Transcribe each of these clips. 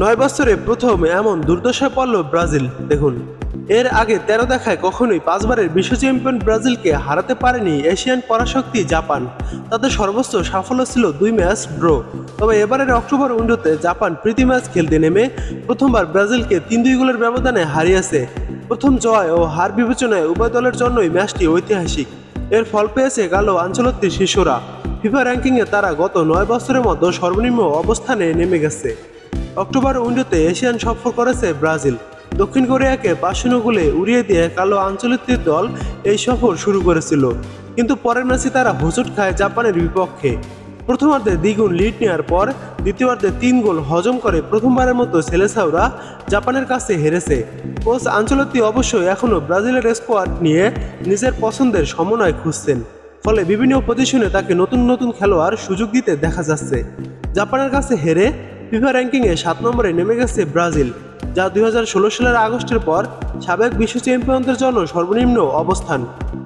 9 বছরে প্রথম এমন দুর্দশায় পড়ল ব্রাজিল। দেখুন, এর আগে 13 দেখায় কখনোই 5 বারের বিশ্ব চ্যাম্পিয়ন ব্রাজিলকে হারাতে পারেনি এশিয়ান পরাশক্তি জাপান। তাদের সর্বোচ্চ সাফল্য ছিল 2 ম্যাচ ড্র। তবে এবারের অক্টোবর উইন্ডোতে জাপান প্রীতি ম্যাচ খেলতে নেমে প্রথমবার ব্রাজিলকে 3-2 গোলের ব্যবধানে হারিয়েছে। প্রথম জয় ও হার বিবেচনায় উভয় দলের জন্যই ম্যাচটি ঐতিহাসিক। এর ফল পেয়েছে গালো আঞ্চলত্তির শিশুরা। ফিফা র্যাঙ্কিংয়ে তারা গত 9 বছরের মতো সর্বনিম্ন অবস্থানে নেমে গেছে। অক্টোবর উইন্ডোতে এশিয়ান সফর করেছে ব্রাজিল। দক্ষিণ কোরিয়াকে 5-0 গোলে উড়িয়ে দিয়ে কালো আঞ্চলিক দল এই সফর শুরু করেছিল, কিন্তু পরের ম্যাচে তারা হোঁচট খায় জাপানের বিপক্ষে। প্রথমার্ধে দ্বিগুণ লিড নেওয়ার পর দ্বিতীয়ার্ধে 3 গোল হজম করে প্রথমবারের মতো সেলেসাওরা জাপানের কাছে হেরেছে। কোচ আঞ্চলত্তি অবশ্যই এখনও ব্রাজিলের স্কোয়াড নিয়ে নিজের পছন্দের সমন্বয় খুঁজছেন, ফলে বিভিন্ন পজিশনে তাকে নতুন নতুন খেলোয়াড় সুযোগ দিতে দেখা যাচ্ছে। জাপানের কাছে হেরে ফিফা র্যাঙ্কিংয়ে 7 নম্বরে নেমে গেছে ব্রাজিল, যা 2016 সালের আগস্টের পর সাবেক বিশ্ব চ্যাম্পিয়নদের জন্য সর্বনিম্ন অবস্থান।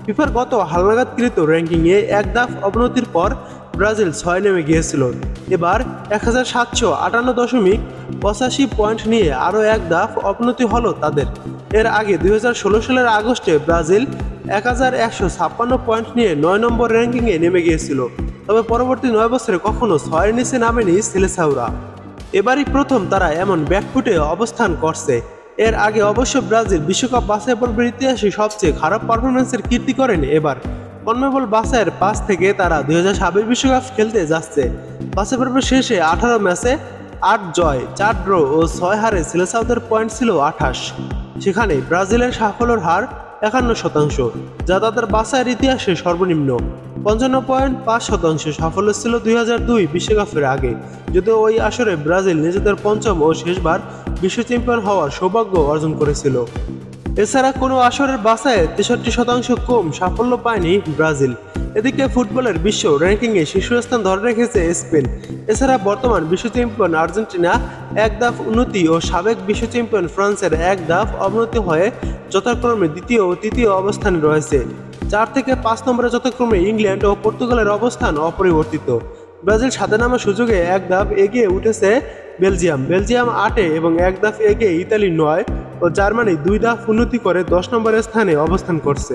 ফিফার গত হালনাগাদকৃত র্যাঙ্কিংয়ে এক ধাপ অবনতির পর ব্রাজিল 6 নেমে গিয়েছিল। এবার 1758.85 পয়েন্ট নিয়ে আরও এক ধাপ অবনতি হলো তাদের। এর আগে 2016 সালের আগস্টে ব্রাজিল 1156 পয়েন্ট নিয়ে 9 নম্বর র্যাঙ্কিংয়ে নেমে গিয়েছিল। তবে পরবর্তী 9 বছরে কখনো 6-এর নিচে নামেনি সেলেসাওরা। এবারই প্রথম তারা এমন ব্যাকফুটে অবস্থান করছে। এর আগে অবশ্য ব্রাজিল বিশ্বকাপ বাছাই পর্বের ইতিহাসে সবচেয়ে খারাপ পারফরম্যান্সের কীর্তি করেন। এবার কনমেবল বাছাইয়ের 5 থেকে তারা 2026 বিশ্বকাপ খেলতে যাচ্ছে। বাছাই পর্বের শেষে 18 ম্যাচে 8 জয়, 4 ড্র ও 6 হারে সেলেসাওদের পয়েন্ট ছিল 28। সেখানে ব্রাজিলের সাফল্যের হার 51%, যা তাদের বাছাইয়ের ইতিহাসে সর্বনিম্ন। 55.5% সাফল্য ছিল 2002 বিশ্বকাপের আগে, যদিও ওই আসরে ব্রাজিল নিজেদের পঞ্চম ও শেষবার বিশ্ব চ্যাম্পিয়ন হওয়ার সৌভাগ্য অর্জন করেছিল। এছাড়া কোনো আসরের বাছাইয়ে 63% কম সাফল্য পায়নি ব্রাজিল। এদিকে ফুটবলের বিশ্ব র্যাঙ্কিংয়ে শীর্ষস্থান ধরে রেখেছে স্পেন। এছাড়া বর্তমান বিশ্ব চ্যাম্পিয়ন আর্জেন্টিনা এক ধাপ উন্নতি ও সাবেক বিশ্ব চ্যাম্পিয়ন ফ্রান্সের এক ধাপ অবনতি হয়ে যথাক্রমে দ্বিতীয় ও তৃতীয় অবস্থানে রয়েছে। 4 থেকে 5 নম্বরে যথাক্রমে ইংল্যান্ড ও পর্তুগালের অবস্থান অপরিবর্তিত। ব্রাজিল 7 নামার সুযোগে এক ধাপ এগিয়ে উঠেছে বেলজিয়াম 8-এ এবং এক ধাপ এগিয়ে ইতালি 9 ও জার্মানি 2 ধাপ উন্নতি করে 10 নম্বরের স্থানে অবস্থান করছে।